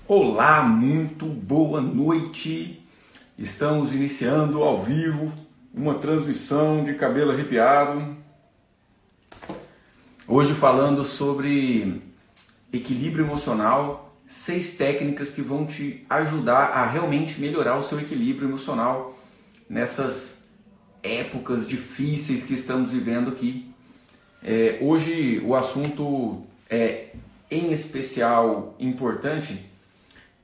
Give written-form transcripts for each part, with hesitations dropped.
Olá, muito boa noite. Estamos iniciando ao vivo uma transmissão de cabelo arrepiado. Hoje falando sobre equilíbrio emocional, 6 técnicas que vão te ajudar a realmente melhorar o seu equilíbrio emocional nessas épocas difíceis que estamos vivendo aqui. Hoje o assunto é em especial importante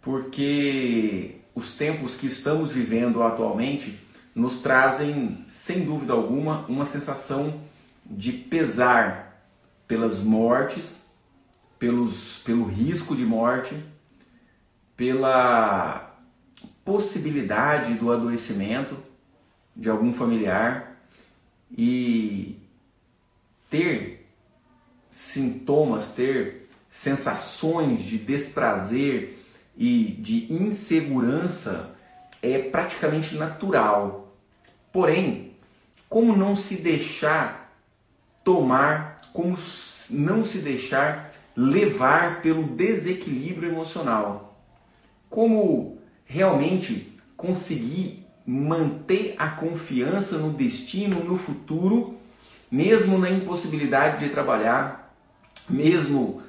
porque os tempos que estamos vivendo atualmente nos trazem, sem dúvida alguma, uma sensação de pesar pelas mortes, pelo risco de morte, pela possibilidade do adoecimento de algum familiar, e ter sintomas, ter sensações de desprazer e de insegurança é praticamente natural. Porém, como não se deixar tomar, como não se deixar levar pelo desequilíbrio emocional? Como realmente conseguir manter a confiança no destino, no futuro, mesmo na impossibilidade de trabalhar, mesmo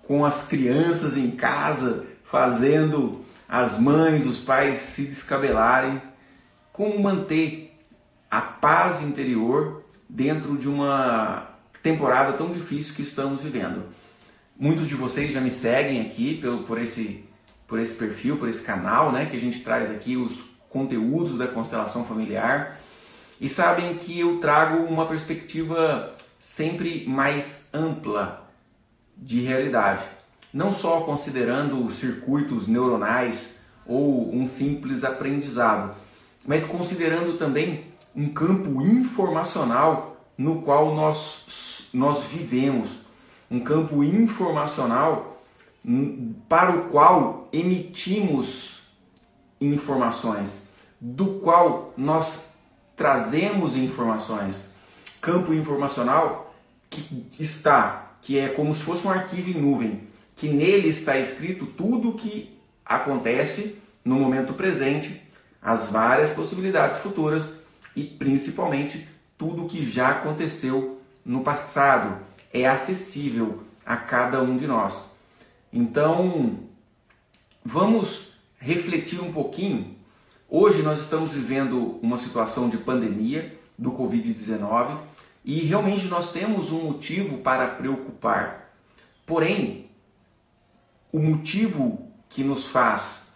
com as crianças em casa, fazendo as mães, os pais se descabelarem? Como manter a paz interior dentro de uma temporada tão difícil que estamos vivendo? Muitos de vocês já me seguem aqui por esse perfil, por esse canal, né, que a gente traz aqui os conteúdos da constelação familiar, e sabem que eu trago uma perspectiva sempre mais ampla de realidade. Não só considerando circuitos neuronais ou um simples aprendizado, mas considerando também um campo informacional no qual nós vivemos, um campo informacional para o qual emitimos informações, do qual nós trazemos informações. Campo informacional que é como se fosse um arquivo em nuvem, que nele está escrito tudo o que acontece no momento presente, as várias possibilidades futuras e principalmente tudo o que já aconteceu no passado. É acessível a cada um de nós. Então, vamos refletir um pouquinho. Hoje nós estamos vivendo uma situação de pandemia do Covid-19 e realmente nós temos um motivo para preocupar. Porém, o motivo que nos faz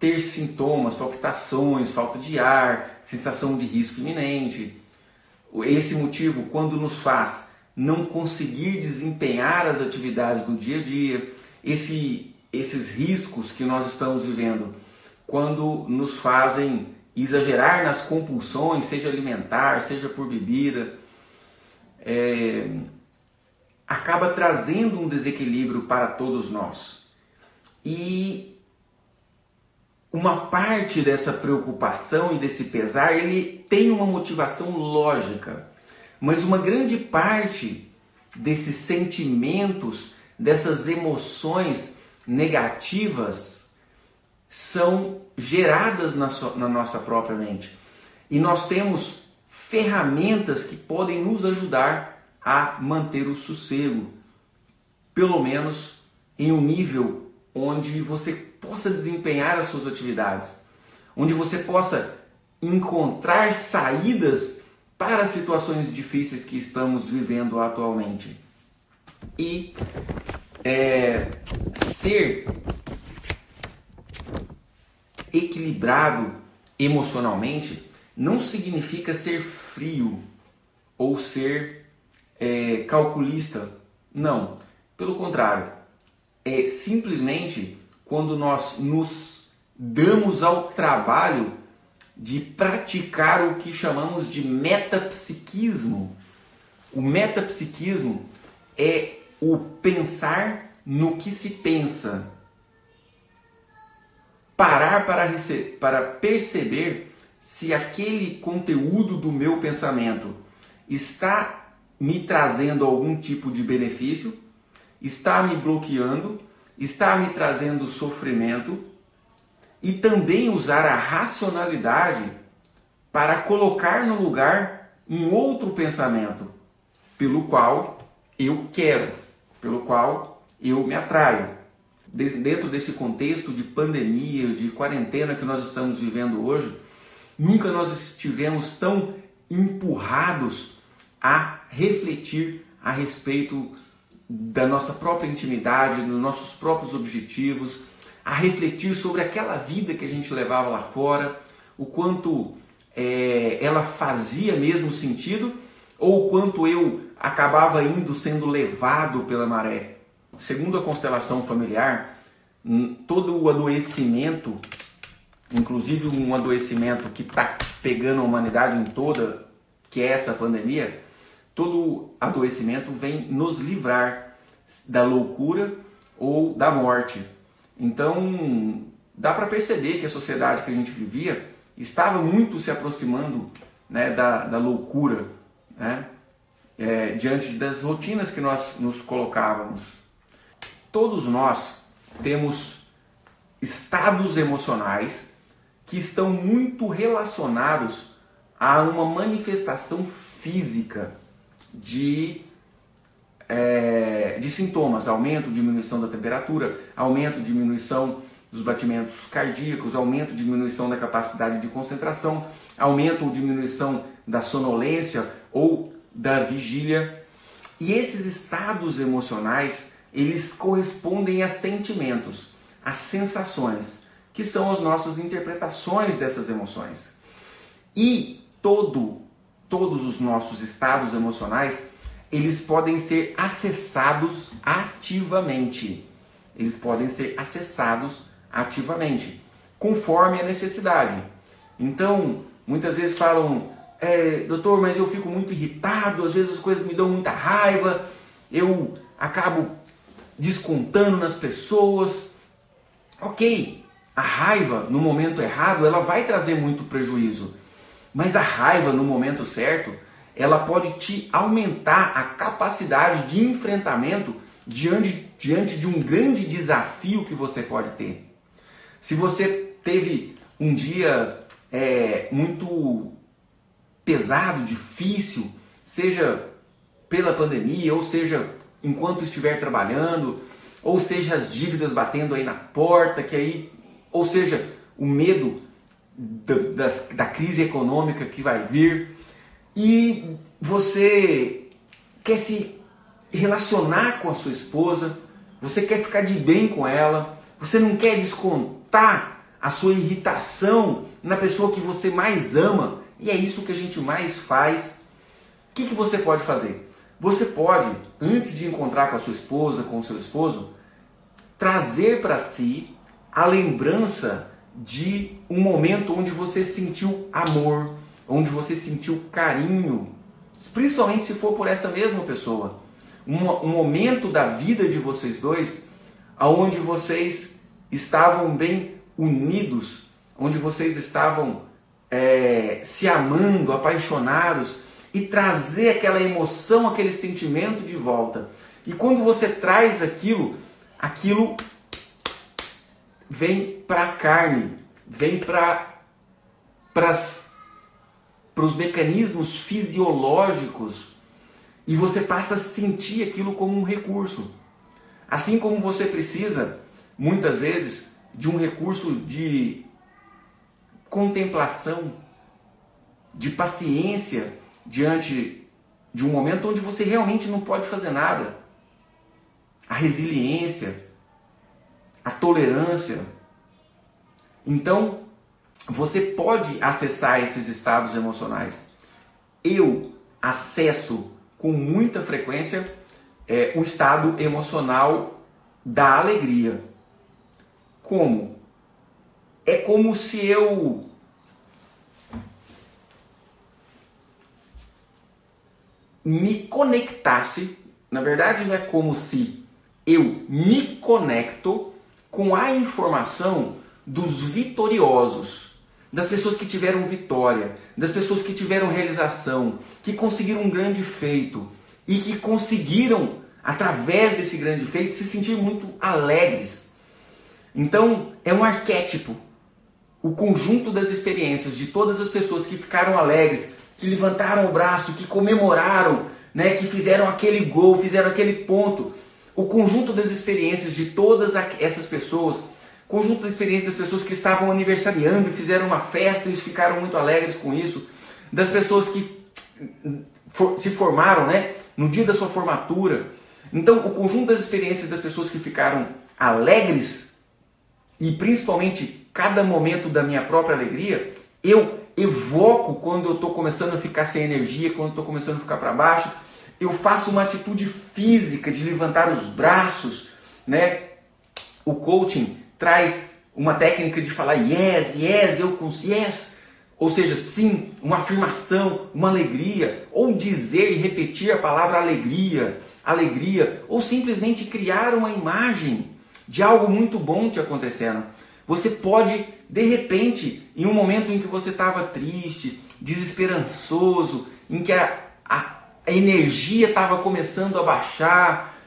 ter sintomas, palpitações, falta de ar, sensação de risco iminente, esse motivo, quando nos faz não conseguir desempenhar as atividades do dia a dia, esses riscos que nós estamos vivendo, quando nos fazem exagerar nas compulsões, seja alimentar, seja por bebida, acaba trazendo um desequilíbrio para todos nós. E uma parte dessa preocupação e desse pesar, ele tem uma motivação lógica, mas uma grande parte desses sentimentos, dessas emoções negativas, são geradas na nossa própria mente. E nós temos ferramentas que podem nos ajudar a manter o sossego, pelo menos em um nível onde você possa desempenhar as suas atividades, onde você possa encontrar saídas para as situações difíceis que estamos vivendo atualmente. E ser equilibrado emocionalmente não significa ser frio ou ser calculista. Não, pelo contrário. É simplesmente quando nós nos damos ao trabalho de praticar o que chamamos de metapsiquismo. O metapsiquismo é o pensar no que se pensa. Parar para perceber se aquele conteúdo do meu pensamento está me trazendo algum tipo de benefício, está me bloqueando, está me trazendo sofrimento, e também usar a racionalidade para colocar no lugar um outro pensamento, pelo qual eu quero, pelo qual eu me atraio. Dentro desse contexto de pandemia, de quarentena que nós estamos vivendo hoje, nunca nós estivemos tão empurrados a refletir a respeito da nossa própria intimidade, dos nossos próprios objetivos, a refletir sobre aquela vida que a gente levava lá fora, o quanto ela fazia mesmo sentido, ou o quanto eu acabava sendo levado pela maré. Segundo a constelação familiar, todo o adoecimento, inclusive um adoecimento que está pegando a humanidade em toda, que é essa pandemia, todo adoecimento vem nos livrar da loucura ou da morte. Então, dá para perceber que a sociedade que a gente vivia estava muito se aproximando, né, da loucura, né, diante das rotinas que nós nos colocávamos. Todos nós temos estados emocionais que estão muito relacionados a uma manifestação física de sintomas, aumento, diminuição da temperatura, aumento, diminuição dos batimentos cardíacos, aumento, diminuição da capacidade de concentração, aumento ou diminuição da sonolência ou da vigília. E esses estados emocionais, eles correspondem a sentimentos, a sensações, que são as nossas interpretações dessas emoções. E todos os nossos estados emocionais, eles podem ser acessados ativamente. Eles podem ser acessados ativamente, conforme a necessidade. Então, muitas vezes falam, doutor, mas eu fico muito irritado, às vezes as coisas me dão muita raiva, eu acabo descontando nas pessoas. Ok, a raiva no momento errado, ela vai trazer muito prejuízo. Mas a raiva no momento certo, ela pode te aumentar a capacidade de enfrentamento diante de um grande desafio que você pode ter. Se você teve um dia muito pesado, difícil, seja pela pandemia, ou seja enquanto estiver trabalhando, ou seja as dívidas batendo aí na porta, ou seja o medo da crise econômica que vai vir, e você quer se relacionar com a sua esposa, você quer ficar de bem com ela, você não quer descontar a sua irritação na pessoa que você mais ama, e é isso que a gente mais faz. O que você pode fazer? Você pode, antes de encontrar com a sua esposa, com o seu esposo, trazer para si a lembrança de um momento onde você sentiu amor, onde você sentiu carinho, principalmente se for por essa mesma pessoa. Um momento da vida de vocês dois, onde vocês estavam bem unidos, onde vocês estavam se amando, apaixonados, e trazer aquela emoção, aquele sentimento de volta. E quando você traz aquilo vem para a carne, vem para os mecanismos fisiológicos, e você passa a sentir aquilo como um recurso. Assim como você precisa, muitas vezes, de um recurso de contemplação, de paciência, diante de um momento onde você realmente não pode fazer nada. A resiliência, a tolerância. Então, você pode acessar esses estados emocionais. Eu acesso com muita frequência o estado emocional da alegria. Como? É como se eu me conectasse, na verdade não é como se eu me conecto com a informação dos vitoriosos, das pessoas que tiveram vitória, das pessoas que tiveram realização, que conseguiram um grande feito e que conseguiram através desse grande feito, se sentir muito alegres. Então, é um arquétipo. O conjunto das experiências de todas as pessoas que ficaram alegres, que levantaram o braço, que comemoraram, né, que fizeram aquele gol, fizeram aquele ponto. O conjunto das experiências de todas essas pessoas, conjunto das experiências das pessoas que estavam aniversariando e fizeram uma festa e ficaram muito alegres com isso, das pessoas que se formaram, né, no dia da sua formatura. Então, o conjunto das experiências das pessoas que ficaram alegres e principalmente cada momento da minha própria alegria, eu evoco quando eu estou começando a ficar sem energia, quando eu estou começando a ficar para baixo, eu faço uma atitude física de levantar os braços, né? O coaching traz uma técnica de falar yes, yes, eu consigo, yes, ou seja, sim, uma afirmação, uma alegria, ou dizer e repetir a palavra alegria, alegria, ou simplesmente criar uma imagem de algo muito bom te acontecendo. Você pode, de repente, em um momento em que você estava triste, desesperançoso, em que a energia estava começando a baixar,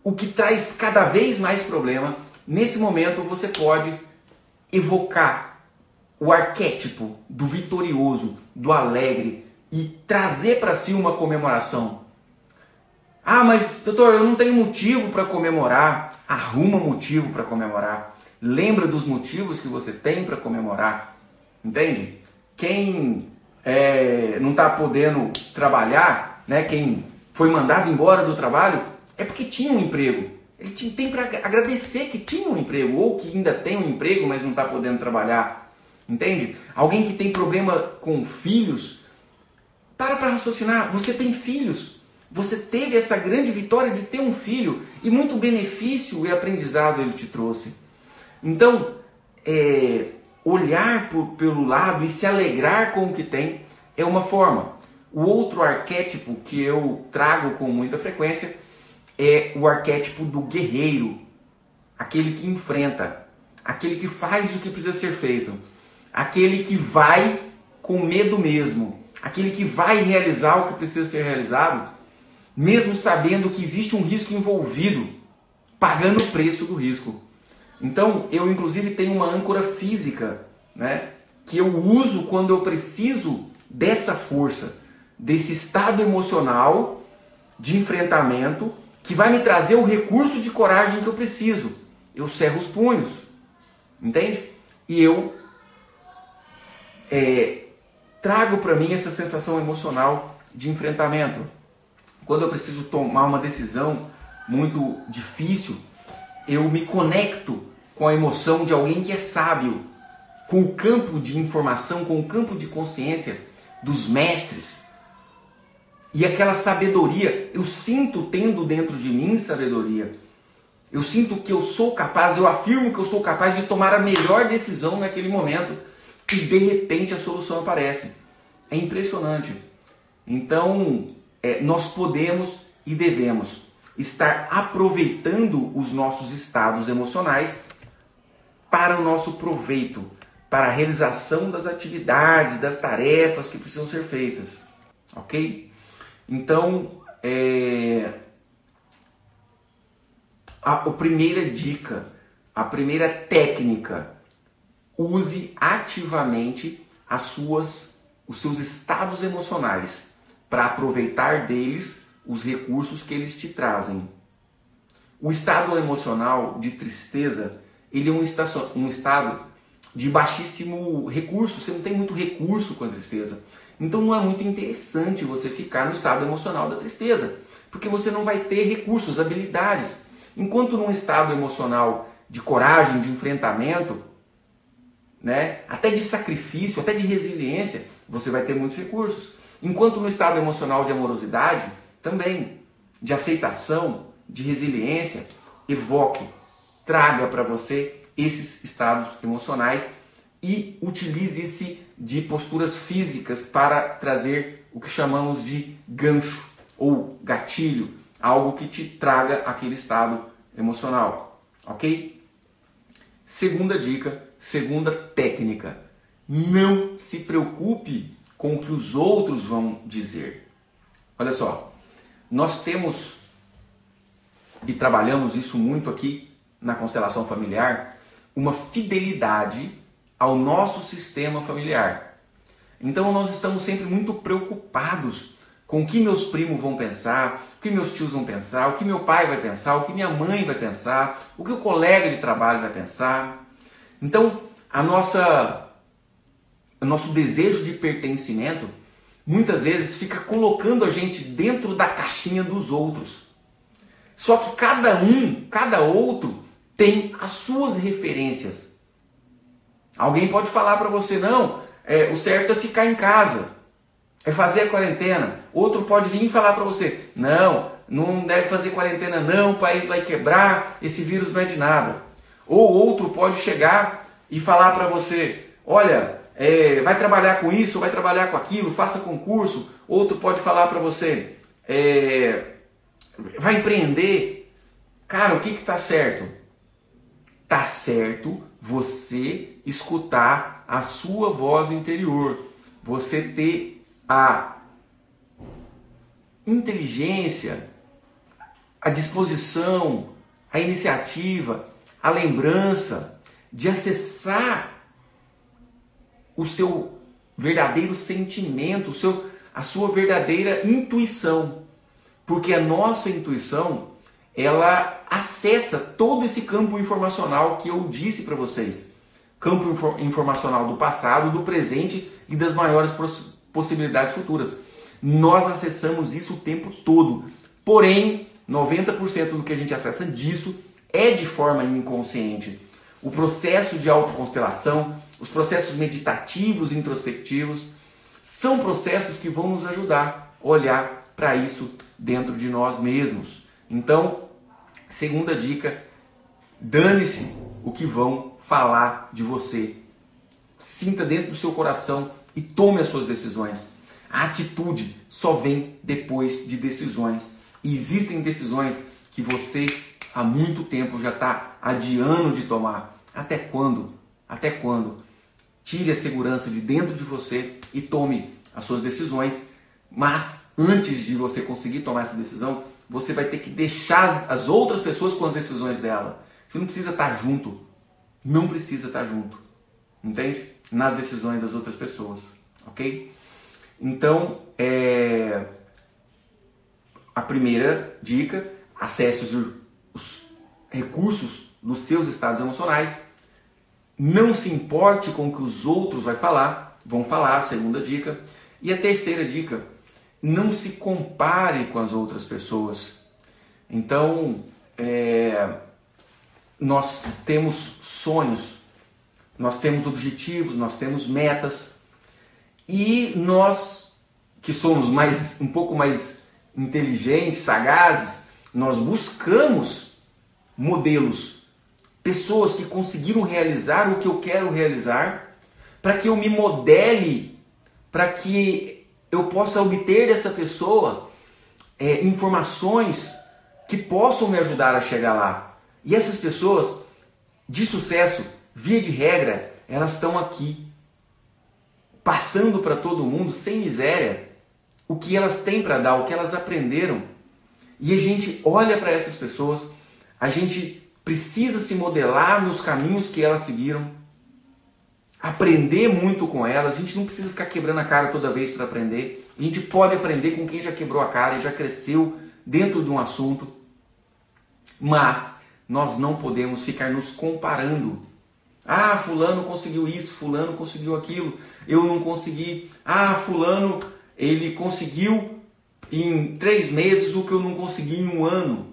o que traz cada vez mais problema, nesse momento você pode evocar o arquétipo do vitorioso, do alegre e trazer para si uma comemoração. Ah, mas doutor, eu não tenho motivo para comemorar. Arruma motivo para comemorar. Lembra dos motivos que você tem para comemorar. Entende? Quem não está podendo trabalhar, né? Quem foi mandado embora do trabalho, é porque tinha um emprego. Ele tem para agradecer que tinha um emprego, ou que ainda tem um emprego, mas não está podendo trabalhar. Entende? Alguém que tem problema com filhos, para raciocinar. Você tem filhos. Você teve essa grande vitória de ter um filho e muito benefício e aprendizado ele te trouxe. Então, olhar pelo lado e se alegrar com o que tem é uma forma. O outro arquétipo que eu trago com muita frequência é o arquétipo do guerreiro. Aquele que enfrenta, aquele que faz o que precisa ser feito, aquele que vai com medo mesmo, aquele que vai realizar o que precisa ser realizado, mesmo sabendo que existe um risco envolvido, pagando o preço do risco. Então, eu inclusive tenho uma âncora física, né, que eu uso quando eu preciso dessa força, desse estado emocional de enfrentamento, que vai me trazer o recurso de coragem que eu preciso. Eu cerro os punhos, entende? E eu trago para mim essa sensação emocional de enfrentamento. Quando eu preciso tomar uma decisão muito difícil, eu me conecto com a emoção de alguém que é sábio, com o campo de informação, com o campo de consciência dos mestres. E aquela sabedoria, eu sinto tendo dentro de mim sabedoria. Eu sinto que eu sou capaz, eu afirmo que eu sou capaz de tomar a melhor decisão naquele momento e de repente a solução aparece. É impressionante. Então, nós podemos e devemos estar aproveitando os nossos estados emocionais para o nosso proveito, para a realização das atividades, das tarefas que precisam ser feitas. Ok? Então, a primeira dica, a primeira técnica, use ativamente os seus estados emocionais para aproveitar deles os recursos que eles te trazem. O estado emocional de tristeza, ele é um estado de baixíssimo recurso, você não tem muito recurso com a tristeza. Então não é muito interessante você ficar no estado emocional da tristeza, porque você não vai ter recursos, habilidades. Enquanto num estado emocional de coragem, de enfrentamento, né, até de sacrifício, até de resiliência, você vai ter muitos recursos. Enquanto no estado emocional de amorosidade, também, de aceitação, de resiliência, evoque, traga para você esses estados emocionais e utilize-se de posturas físicas para trazer o que chamamos de gancho ou gatilho, algo que te traga aquele estado emocional, ok? Segunda dica, segunda técnica, não se preocupe com o que os outros vão dizer. Olha só, nós temos, e trabalhamos isso muito aqui na constelação familiar, uma fidelidade ao nosso sistema familiar. Então nós estamos sempre muito preocupados com o que meus primos vão pensar, o que meus tios vão pensar, o que meu pai vai pensar, o que minha mãe vai pensar, o que o colega de trabalho vai pensar. Então, o nosso desejo de pertencimento muitas vezes fica colocando a gente dentro da caixinha dos outros. Só que cada outro tem as suas referências. Alguém pode falar para você, não, o certo é ficar em casa, é fazer a quarentena. Outro pode vir e falar para você, não deve fazer quarentena não, o país vai quebrar, esse vírus não é de nada. Ou outro pode chegar e falar para você, olha, vai trabalhar com isso, vai trabalhar com aquilo, faça concurso. Outro pode falar para você, vai empreender. Cara, o que está certo? Está certo você escutar a sua voz interior, você ter a inteligência, a disposição, a iniciativa, a lembrança de acessar o seu verdadeiro sentimento, a sua verdadeira intuição. Porque a nossa intuição, ela acessa todo esse campo informacional que eu disse para vocês. Campo informacional do passado, do presente e das maiores possibilidades futuras. Nós acessamos isso o tempo todo. Porém, 90% do que a gente acessa disso é de forma inconsciente. O processo de autoconstelação, os processos meditativos e introspectivos, são processos que vão nos ajudar a olhar para isso dentro de nós mesmos. Então, segunda dica, dane-se o que vão falar de você. Sinta dentro do seu coração e tome as suas decisões. A atitude só vem depois de decisões. E existem decisões que você há muito tempo já está adiando de tomar. Até quando? Até quando? Tire a segurança de dentro de você e tome as suas decisões. Mas antes de você conseguir tomar essa decisão, você vai ter que deixar as outras pessoas com as decisões dela. Você não precisa estar junto. Não precisa estar junto. Entende? Nas decisões das outras pessoas. Ok? Então, a primeira dica, acesse os recursos dos seus estados emocionais. Não se importe com o que os outros vão falar, a segunda dica. E a terceira dica, não se compare com as outras pessoas. Então, nós temos sonhos, nós temos objetivos, nós temos metas. E nós, que somos um pouco mais inteligentes, sagazes, nós buscamos modelos, pessoas que conseguiram realizar o que eu quero realizar, para que eu me modele, para que eu possa obter dessa pessoa informações que possam me ajudar a chegar lá. E essas pessoas de sucesso, via de regra, elas estão aqui, passando para todo mundo, sem miséria, o que elas têm para dar, o que elas aprenderam. E a gente olha para essas pessoas, a gente precisa se modelar nos caminhos que elas seguiram, aprender muito com elas. A gente não precisa ficar quebrando a cara toda vez para aprender. A gente pode aprender com quem já quebrou a cara e já cresceu dentro de um assunto. Mas nós não podemos ficar nos comparando. Ah, fulano conseguiu isso, fulano conseguiu aquilo, eu não consegui. Ah, fulano, ele conseguiu em 3 meses o que eu não consegui em 1 ano.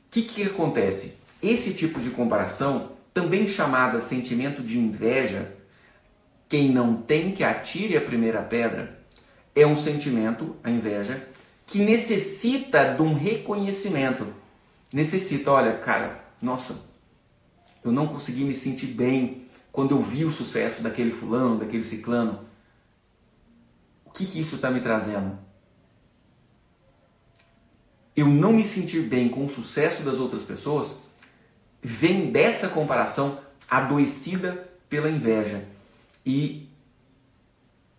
O que acontece? Esse tipo de comparação, também chamada sentimento de inveja, quem não tem que atire a primeira pedra, é um sentimento, a inveja, que necessita de um reconhecimento. Necessita, olha, cara, nossa, eu não consegui me sentir bem quando eu vi o sucesso daquele fulano, daquele ciclano. O que isso está me trazendo? Eu não me sentir bem com o sucesso das outras pessoas vem dessa comparação adoecida pela inveja. E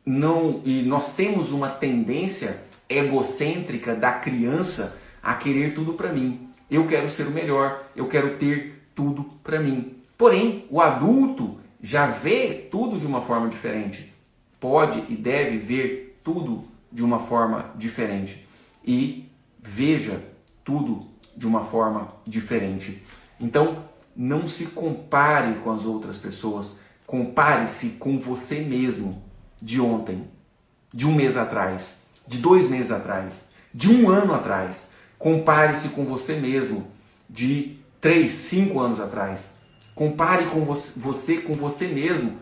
nós temos uma tendência egocêntrica da criança a querer tudo para mim. Eu quero ser o melhor, eu quero ter tudo para mim. Porém, o adulto já vê tudo de uma forma diferente. Pode e deve ver tudo de uma forma diferente. E veja tudo de uma forma diferente. Então, não se compare com as outras pessoas. Compare-se com você mesmo de ontem, de um mês atrás, de 2 meses atrás, de 1 ano atrás. Compare-se com você mesmo de 3, 5 anos atrás. Compare com você mesmo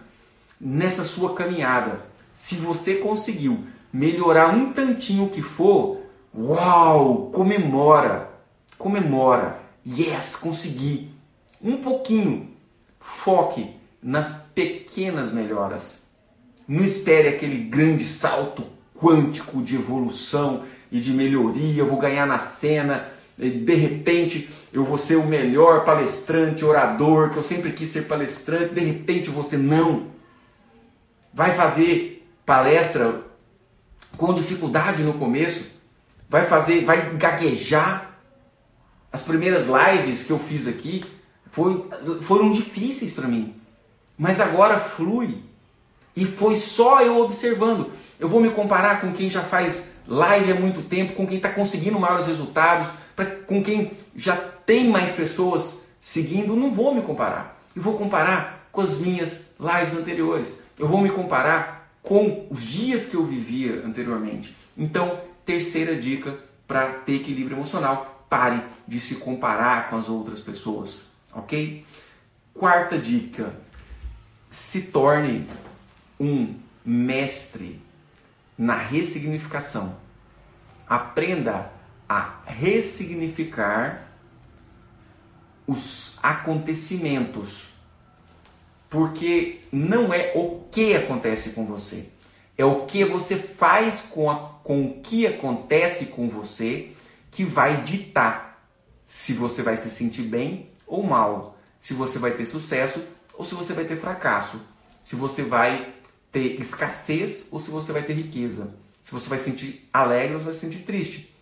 nessa sua caminhada. Se você conseguiu melhorar um tantinho que for, uau, comemora. Comemora. Yes, consegui. Um pouquinho. Foque nas pequenas melhoras. Não espere aquele grande salto quântico de evolução e de melhoria. Eu vou ganhar na cena, e de repente eu vou ser o melhor palestrante, orador, que eu sempre quis ser palestrante. De repente você não. Vai fazer palestra com dificuldade no começo. Vai gaguejar. As primeiras lives que eu fiz aqui foram difíceis para mim. Mas agora flui. E foi só eu observando. Eu vou me comparar com quem já faz live há muito tempo, com quem está conseguindo maiores resultados, com quem já tem mais pessoas seguindo. Não vou me comparar. Eu vou comparar com as minhas lives anteriores. Eu vou me comparar com os dias que eu vivia anteriormente. Então, terceira dica para ter equilíbrio emocional. Pare de se comparar com as outras pessoas, ok? Quarta dica, se torne um mestre na ressignificação. Aprenda a ressignificar os acontecimentos, porque não é o que acontece com você, é o que você faz com o que acontece com você que vai ditar se você vai se sentir bem ou mal, se você vai ter sucesso ou se você vai ter fracasso, se você vai ter escassez ou se você vai ter riqueza, se você vai se sentir alegre ou se vai se sentir triste.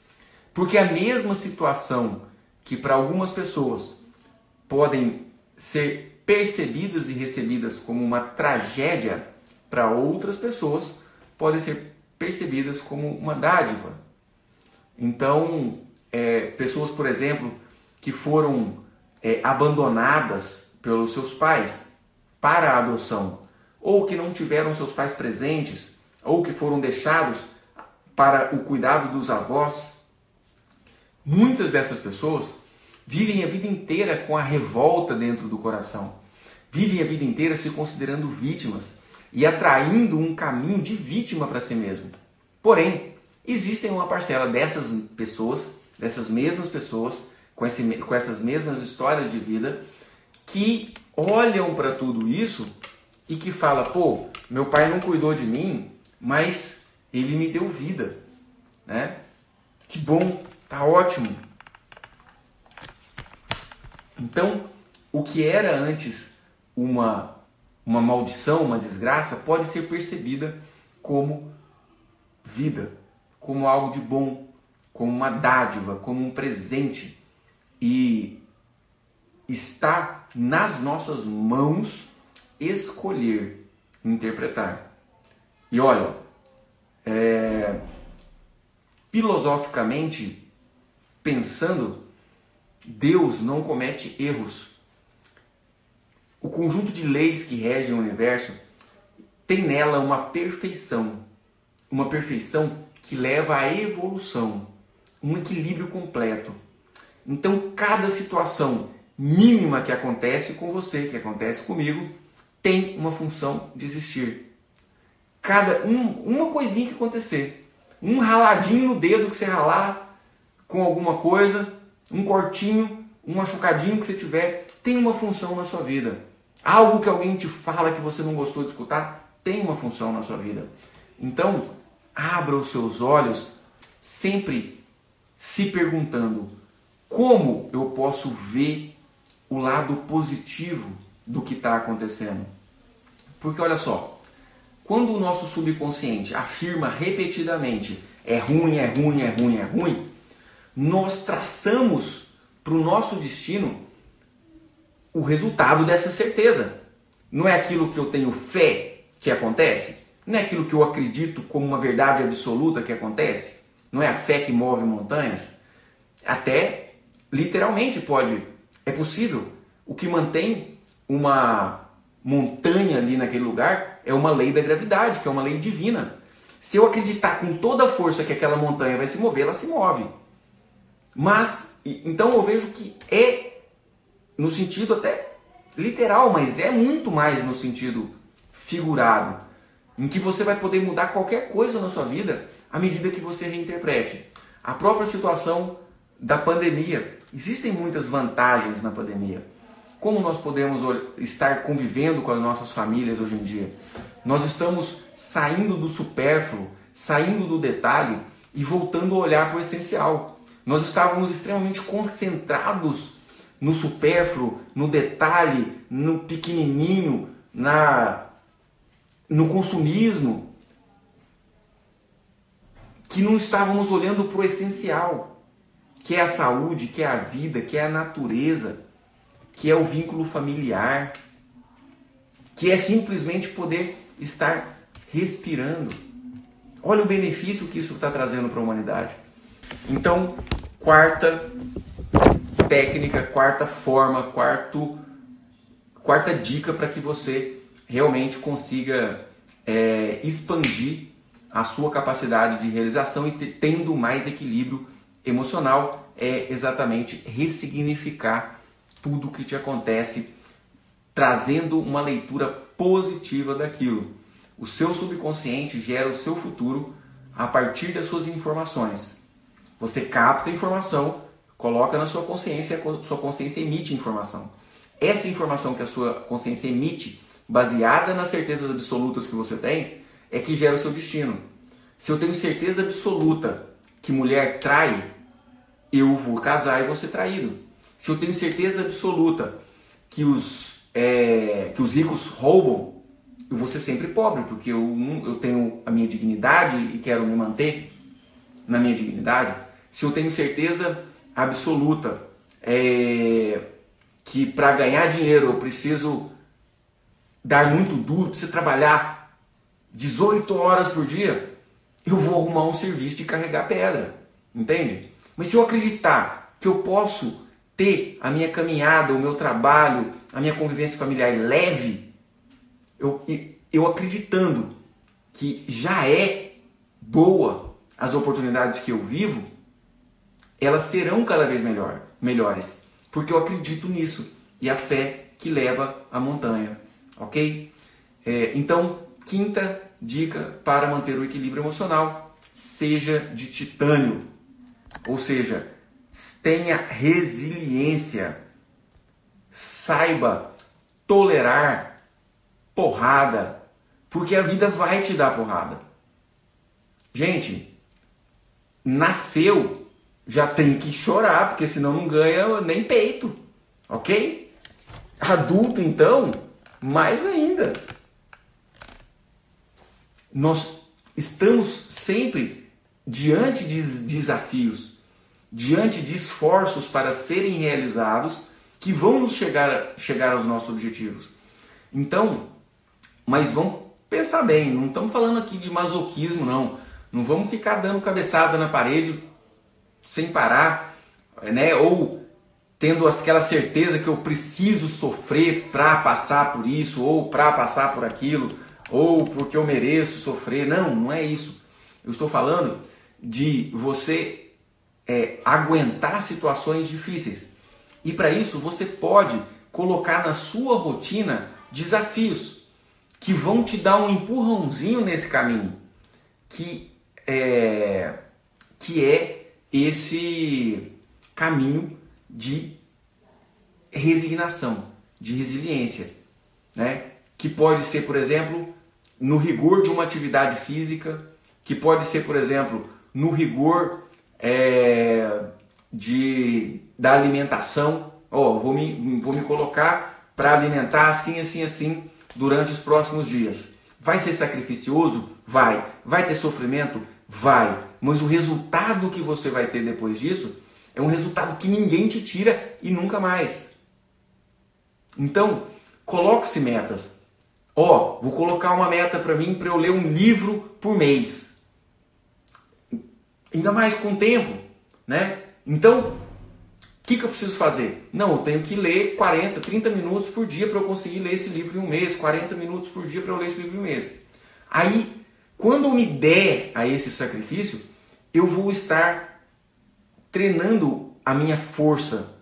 Porque a mesma situação que para algumas pessoas podem ser percebidas e recebidas como uma tragédia, para outras pessoas podem ser percebidas como uma dádiva. Então, pessoas, por exemplo, que foram abandonadas pelos seus pais para a adoção, ou que não tiveram seus pais presentes, ou que foram deixados para o cuidado dos avós, muitas dessas pessoas vivem a vida inteira com a revolta dentro do coração, vivem a vida inteira se considerando vítimas e atraindo um caminho de vítima para si mesmo. Porém, existem uma parcela dessas pessoas, dessas mesmas pessoas, com essas mesmas histórias de vida, que olham para tudo isso e que falam, pô, meu pai não cuidou de mim, mas ele me deu vida, né? Que bom, tá ótimo. Então, o que era antes uma maldição, uma desgraça, pode ser percebida como vida, como algo de bom, como uma dádiva, como um presente. E está nas nossas mãos escolher, interpretar. E olha, filosoficamente pensando, Deus não comete erros. O conjunto de leis que regem o universo tem nela uma perfeição que leva à evolução, um equilíbrio completo. Então, cada situação mínima que acontece com você, que acontece comigo, tem uma função de existir. Uma coisinha que acontecer, um raladinho no dedo que você ralar com alguma coisa, um cortinho, um machucadinho que você tiver, tem uma função na sua vida. Algo que alguém te fala que você não gostou de escutar, tem uma função na sua vida. Então, abra os seus olhos sempre se perguntando: como eu posso ver o lado positivo do que está acontecendo? Porque olha só, quando o nosso subconsciente afirma repetidamente é ruim, é ruim, é ruim, é ruim, nós traçamos para o nosso destino o resultado dessa certeza. Não é aquilo que eu tenho fé que acontece? Não é aquilo que eu acredito como uma verdade absoluta que acontece? Não é a fé que move montanhas? Até literalmente é possível. O que mantém uma montanha ali naquele lugar é uma lei da gravidade, que é uma lei divina. Se eu acreditar com toda a força que aquela montanha vai se mover, ela se move. Mas, então eu vejo que é no sentido até literal, mas é muito mais no sentido figurado, em que você vai poder mudar qualquer coisa na sua vida à medida que você reinterprete. A própria situação da pandemia. Existem muitas vantagens na pandemia. Como nós podemos estar convivendo com as nossas famílias hoje em dia? Nós estamos saindo do supérfluo, saindo do detalhe e voltando a olhar para o essencial. Nós estávamos extremamente concentrados no supérfluo, no detalhe, no pequenininho, no consumismo, que não estávamos olhando para o essencial, que é a saúde, que é a vida, que é a natureza, que é o vínculo familiar, que é simplesmente poder estar respirando. Olha o benefício que isso está trazendo para a humanidade. Então, quarta técnica, quarta forma, quarta dica para que você realmente consiga expandir a sua capacidade de realização e tendo mais equilíbrio emocional é exatamente ressignificar tudo o que te acontece, trazendo uma leitura positiva daquilo. O seu subconsciente gera o seu futuro a partir das suas informações. Você capta a informação, coloca na sua consciência e a sua consciência emite informação. Essa informação que a sua consciência emite, baseada nas certezas absolutas que você tem, é que gera o seu destino. Se eu tenho certeza absoluta que mulher trai, eu vou casar e vou ser traído. Se eu tenho certeza absoluta que os ricos roubam, eu vou ser sempre pobre, porque eu tenho a minha dignidade e quero me manter na minha dignidade. Se eu tenho certeza absoluta que para ganhar dinheiro eu preciso dar muito duro, preciso trabalhar 18 horas por dia, eu vou arrumar um serviço de carregar pedra, entende? Mas se eu acreditar que eu posso ter a minha caminhada, o meu trabalho, a minha convivência familiar leve, eu acreditando que já é boa as oportunidades que eu vivo, elas serão cada vez melhores, porque eu acredito nisso, e a fé que leva à montanha, ok? Então, quinta dica para manter o equilíbrio emocional: seja de titânio, ou seja, tenha resiliência, saiba tolerar porrada, porque a vida vai te dar porrada. Gente, nasceu, já tem que chorar, porque senão não ganha nem peito, ok? Adulto, então, mais ainda. Nós estamos sempre diante de desafios, diante de esforços para serem realizados que vão nos chegar aos nossos objetivos. Então, mas vamos pensar bem, não estamos falando aqui de masoquismo, não. Não vamos ficar dando cabeçada na parede sem parar, né? Ou tendo aquela certeza que eu preciso sofrer para passar por isso, ou para passar por aquilo, ou porque eu mereço sofrer. Não, não é isso. Eu estou falando de você aguentar situações difíceis. E para isso você pode colocar na sua rotina desafios que vão te dar um empurrãozinho nesse caminho, que é esse caminho de resignação, de resiliência, né? Que pode ser, por exemplo, no rigor de uma atividade física, que pode ser, por exemplo, no rigor da alimentação. Vou me colocar para alimentar assim, assim, assim durante os próximos dias. Vai ser sacrificioso? Vai. Vai ter sofrimento? Vai. mas o resultado que você vai ter depois disso é um resultado que ninguém te tira e nunca mais. Então, coloque-se metas. Vou colocar uma meta para mim para eu ler um livro por mês. Ainda mais com o tempo, né? Então, o que eu preciso fazer? Não, eu tenho que ler 40, 30 minutos por dia para eu conseguir ler esse livro em um mês, 40 minutos por dia para eu ler esse livro em um mês. Aí, quando eu me der a esse sacrifício, eu vou estar treinando a minha força,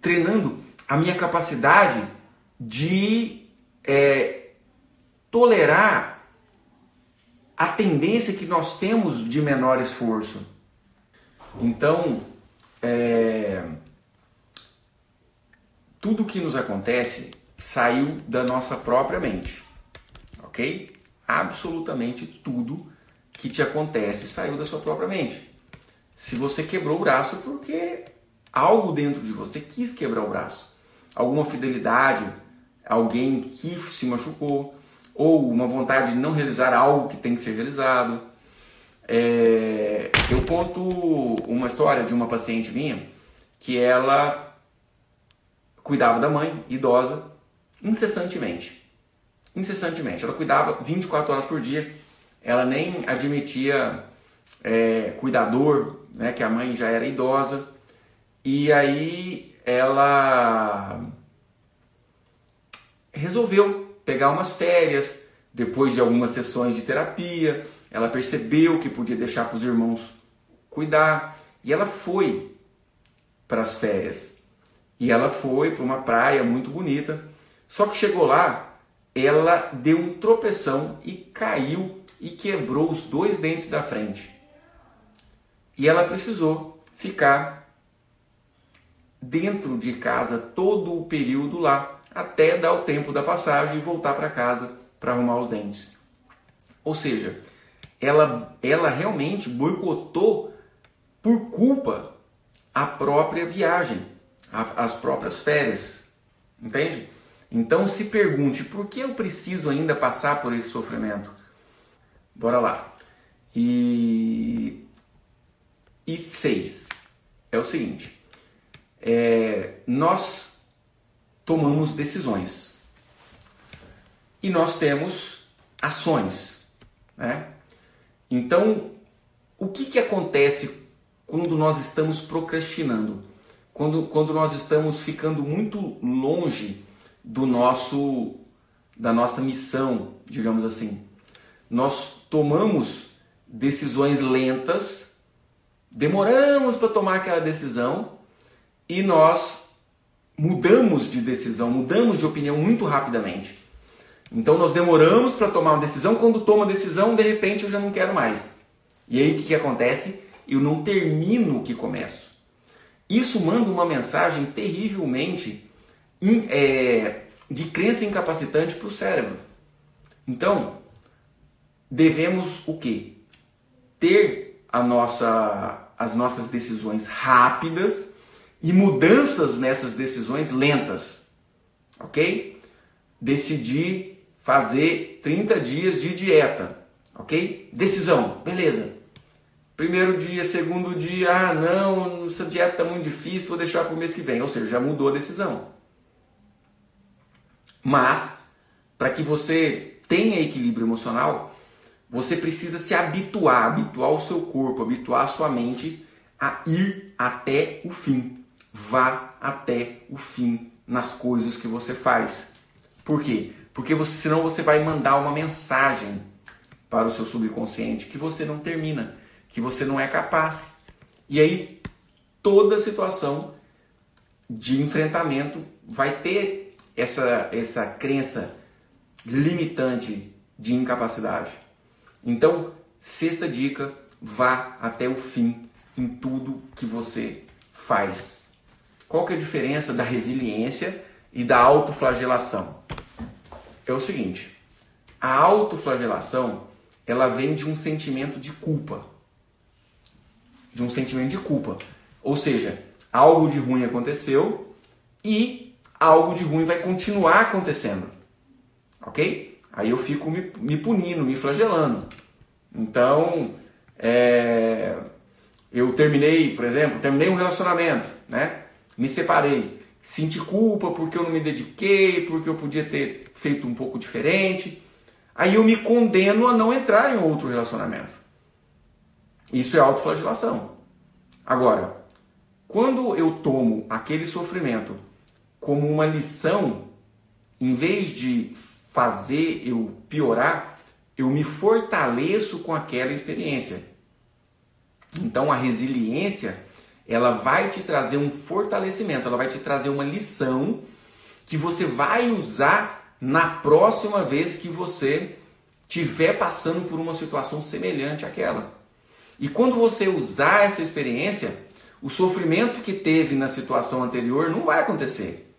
treinando a minha capacidade de tolerar a tendência que nós temos de menor esforço. Então, tudo que nos acontece saiu da nossa própria mente, ok? Absolutamente tudo que te acontece saiu da sua própria mente. Se você quebrou o braço porque algo dentro de você quis quebrar o braço, alguma fidelidade, alguém que se machucou, ou uma vontade de não realizar algo que tem que ser realizado. Eu conto uma história de uma paciente minha que ela cuidava da mãe, idosa, incessantemente. Ela cuidava 24 horas por dia. Ela nem admitia cuidador, né, que a mãe já era idosa. E aí ela resolveu pegar umas férias. Depois de algumas sessões de terapia, ela percebeu que podia deixar para os irmãos cuidar. E ela foi para as férias. E ela foi para uma praia muito bonita. Só que chegou lá, ela deu um tropeção e caiu e quebrou os 2 dentes da frente. E ela precisou ficar dentro de casa todo o período lá, até dar o tempo da passagem e voltar para casa para arrumar os dentes. Ou seja, ela realmente boicotou por culpa a própria viagem, as próprias férias. Entende? Então se pergunte, por que eu preciso ainda passar por esse sofrimento? Bora lá. E 6 é o seguinte, nós tomamos decisões e nós temos ações, né? Então, o que acontece quando nós estamos procrastinando? Quando nós estamos ficando muito longe da nossa missão, digamos assim. Nós tomamos decisões lentas, demoramos para tomar aquela decisão e nós mudamos de decisão, mudamos de opinião muito rapidamente. Então nós demoramos para tomar uma decisão, quando toma a decisão, de repente eu já não quero mais. E aí o que acontece? Eu não termino o que começo. Isso manda uma mensagem terrivelmente de crença incapacitante para o cérebro. Então, devemos o quê? Ter as nossas decisões rápidas e mudanças nessas decisões lentas. Ok? Decidir fazer 30 dias de dieta. Ok? Decisão. Beleza. Primeiro dia, segundo dia, não, essa dieta está muito difícil, vou deixar para o mês que vem. Ou seja, já mudou a decisão. Mas, para que você tenha equilíbrio emocional, você precisa se habituar o seu corpo, habituar a sua mente a ir até o fim. Vá até o fim nas coisas que você faz. Por quê? Porque senão você vai mandar uma mensagem para o seu subconsciente que você não termina, que você não é capaz. E aí toda situação de enfrentamento vai ter essa crença limitante de incapacidade. Então, 6ª dica, vá até o fim em tudo que você faz. Qual que é a diferença da resiliência e da autoflagelação? É o seguinte, a autoflagelação, ela vem de um sentimento de culpa. Ou seja, algo de ruim aconteceu e algo de ruim vai continuar acontecendo. Ok? Aí eu fico me punindo, me flagelando. Então, Eu terminei, por exemplo, um relacionamento, né? Me separei, senti culpa porque eu não me dediquei, porque eu podia ter feito um pouco diferente. Aí eu me condeno a não entrar em outro relacionamento. Isso é autoflagelação. Agora, quando eu tomo aquele sofrimento como uma lição, em vez de fazer eu piorar, eu me fortaleço com aquela experiência. Então a resiliência, ela vai te trazer um fortalecimento, ela vai te trazer uma lição que você vai usar na próxima vez que você estiver passando por uma situação semelhante àquela. E quando você usar essa experiência, o sofrimento que teve na situação anterior não vai acontecer.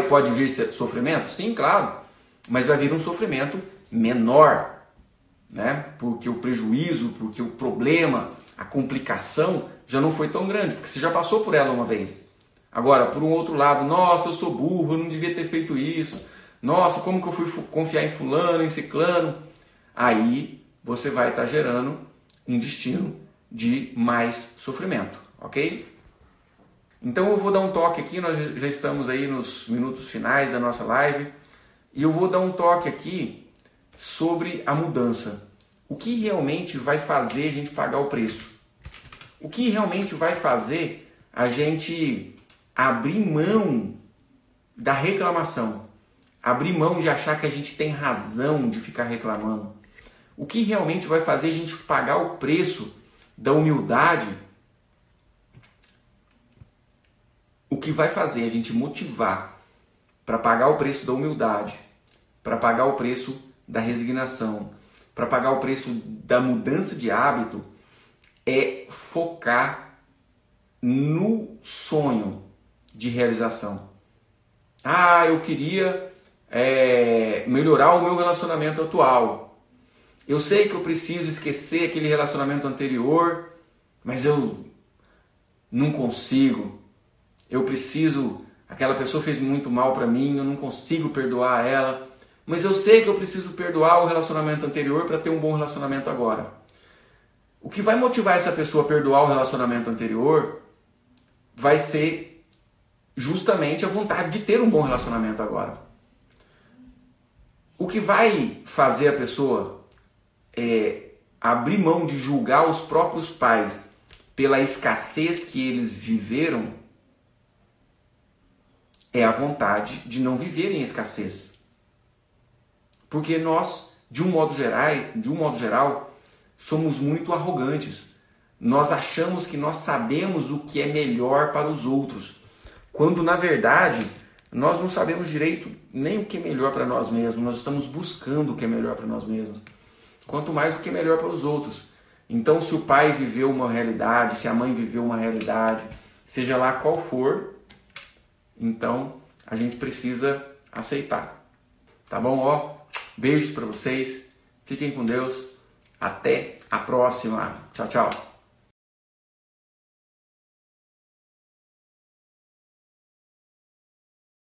Pode vir sofrimento? Sim, claro. Mas vai vir um sofrimento menor, né? Porque o prejuízo, porque o problema, a complicação já não foi tão grande, porque você já passou por ela uma vez. Agora, por um outro lado, nossa, eu sou burro, eu não devia ter feito isso. Nossa, como que eu fui confiar em fulano, em ciclano? Aí você vai estar gerando um destino de mais sofrimento, ok? Então eu vou dar um toque aqui, nós já estamos aí nos minutos finais da nossa live, e eu vou dar um toque aqui sobre a mudança. O que realmente vai fazer a gente pagar o preço? O que realmente vai fazer a gente abrir mão da reclamação? Abrir mão de achar que a gente tem razão de ficar reclamando? O que realmente vai fazer a gente pagar o preço da humildade? O que vai fazer a gente motivar para pagar o preço da humildade, para pagar o preço da resignação, para pagar o preço da mudança de hábito, é focar no sonho de realização. Ah, eu queria melhorar o meu relacionamento atual. Eu sei que eu preciso esquecer aquele relacionamento anterior, mas eu não consigo. Eu preciso, aquela pessoa fez muito mal para mim, eu não consigo perdoar ela, mas eu sei que eu preciso perdoar o relacionamento anterior para ter um bom relacionamento agora. O que vai motivar essa pessoa a perdoar o relacionamento anterior vai ser justamente a vontade de ter um bom relacionamento agora. O que vai fazer a pessoa abrir mão de julgar os próprios pais pela escassez que eles viveram é a vontade de não viver em escassez. Porque nós, de um modo geral, somos muito arrogantes. Nós achamos que nós sabemos o que é melhor para os outros, quando na verdade nós não sabemos direito nem o que é melhor para nós mesmos. Nós estamos buscando o que é melhor para nós mesmos, quanto mais o que é melhor para os outros. Então, se o pai viveu uma realidade, se a mãe viveu uma realidade, seja lá qual for, então a gente precisa aceitar. Tá bom? Beijos para vocês. Fiquem com Deus. Até a próxima. Tchau, tchau.